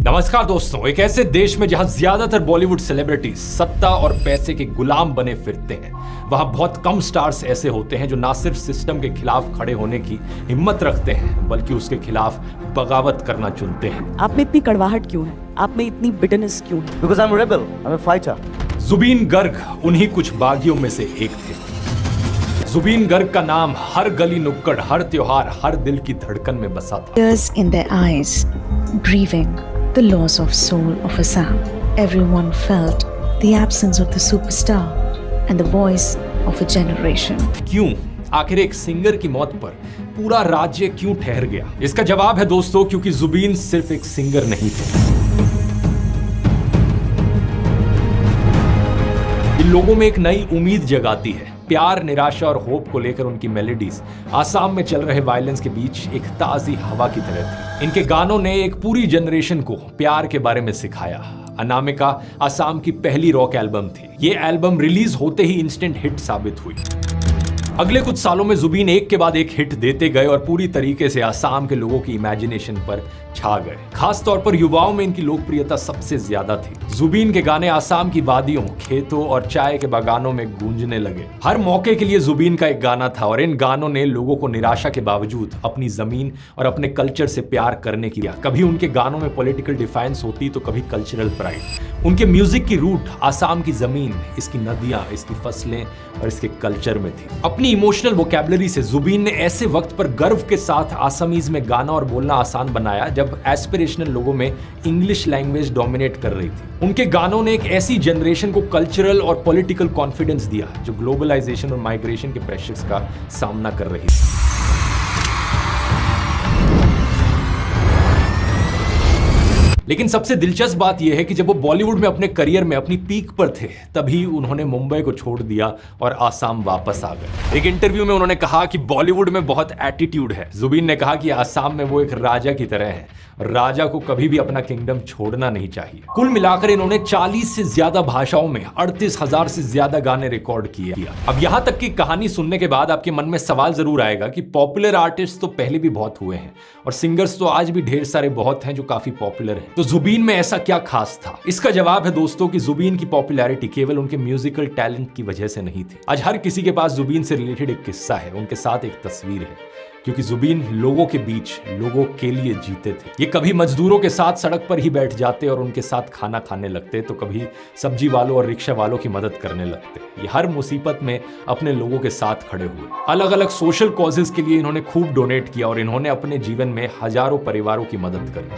नमस्कार दोस्तों, एक ऐसे देश में जहां ज्यादातर बॉलीवुड सेलिब्रिटीज सत्ता और पैसे के गुलाम बने फिरते हैं, वहां बहुत कम स्टार्स ऐसे होते हैं जो ना सिर्फ सिस्टम के खिलाफ खड़े होने की हिम्मत रखते हैं बल्कि उसके खिलाफ बगावत करना चुनते हैं। आप में इतनी कड़वाहट क्यों है? आप में इतनी बिटरनेस क्यों है? Because I'm a rebel, I'm a fighter. Jubin Garg उन्हीं कुछ बागियों में से एक थे। जुबीन गर्ग का नाम हर गली नुक्कड़, हर त्योहार, हर दिल की धड़कन में बसा था। Tears in their eyes, grieving the loss of soul of Assam. Everyone felt the absence of the superstar and the voice of a generation. क्यों आखिर एक सिंगर की मौत पर पूरा राज्य क्यों ठहर गया? इसका जवाब है दोस्तों, क्योंकि जुबीन सिर्फ एक सिंगर नहीं थे। इन लोगों में एक नई उम्मीद जगाती है। प्यार, निराशा और होप को लेकर उनकी मेलोडीज आसाम में चल रहे वायलेंस के बीच एक ताजी हवा की तरह थी। इनके गानों ने एक पूरी जनरेशन को प्यार के बारे में सिखाया। अनामिका आसाम की पहली रॉक एल्बम थी। ये एल्बम रिलीज होते ही इंस्टेंट हिट साबित हुई। अगले कुछ सालों में जुबीन एक के बाद एक हिट देते गए और पूरी तरीके से आसाम के लोगों की इमेजिनेशन पर छा गए। खास तौर पर युवाओं में इनकी लोकप्रियता सबसे ज्यादा थी। जुबीन के गाने आसाम की वादियों, खेतों और चाय के बागानों में गूंजने लगे। हर मौके के लिए जुबीन का एक गाना था और इन गानों ने लोगों को निराशा के बावजूद अपनी जमीन और अपने कल्चर से प्यार करने की दिया। कभी उनके गानों में पॉलिटिकल डिफाइंस होती तो कभी कल्चरल प्राइड। उनके म्यूजिक की रूट आसाम की जमीन, इसकी नदियां, इसकी फसलें और इसके कल्चर में थी। अपनी इमोशनल वोकैबुलरी से जुबीन ने ऐसे वक्त पर गर्व के साथ आसामीज में गाना और बोलना आसान बनाया जब एस्पिरेशनल लोगों में इंग्लिश लैंग्वेज डोमिनेट कर रही थी। उनके गानों ने एक ऐसी जनरेशन को कल्चरल और पॉलिटिकल कॉन्फिडेंस दिया जो ग्लोबलाइजेशन और माइग्रेशन के प्रेशर्स का सामना कर रही थी। लेकिन सबसे दिलचस्प बात यह है कि जब वो बॉलीवुड में अपने करियर में अपनी पीक पर थे, तभी उन्होंने मुंबई को छोड़ दिया और आसाम वापस आ गए। एक इंटरव्यू में उन्होंने कहा कि बॉलीवुड में बहुत एटीट्यूड है। जुबीन ने कहा कि आसाम में वो एक राजा की तरह है और राजा को कभी भी अपना किंगडम छोड़ना नहीं चाहिए। कुल मिलाकर इन्होंने 40 से ज्यादा भाषाओं में 38,000 से ज्यादा गाने रिकॉर्ड किए। अब यहां तक की कहानी सुनने के बाद आपके मन में सवाल जरूर आएगा कि पॉपुलर आर्टिस्ट तो पहले भी बहुत हुए हैं और सिंगर्स तो आज भी ढेर सारे बहुत हैं जो काफी पॉपुलर हैं, तो जुबीन में ऐसा क्या खास था? इसका जवाब है दोस्तों कि जुबीन की पॉपुलैरिटी केवल उनके म्यूजिकल टैलेंट की वजह से नहीं थी। आज हर किसी के पास जुबीन से रिलेटेड एक किस्सा है, उनके साथ एक तस्वीर है, क्योंकि जुबीन लोगों के बीच, लोगों के लिए जीते थे। ये कभी मजदूरों के साथ सड़क पर ही बैठ जाते और उनके साथ खाना खाने लगते, तो कभी सब्जी वालों और रिक्शा वालों की मदद करने लगते। ये हर मुसीबत में अपने लोगों के साथ खड़े हुए। अलग अलग सोशल कॉजेज के लिए इन्होंने खूब डोनेट किया और इन्होंने अपने जीवन में हजारों परिवारों की मदद करी।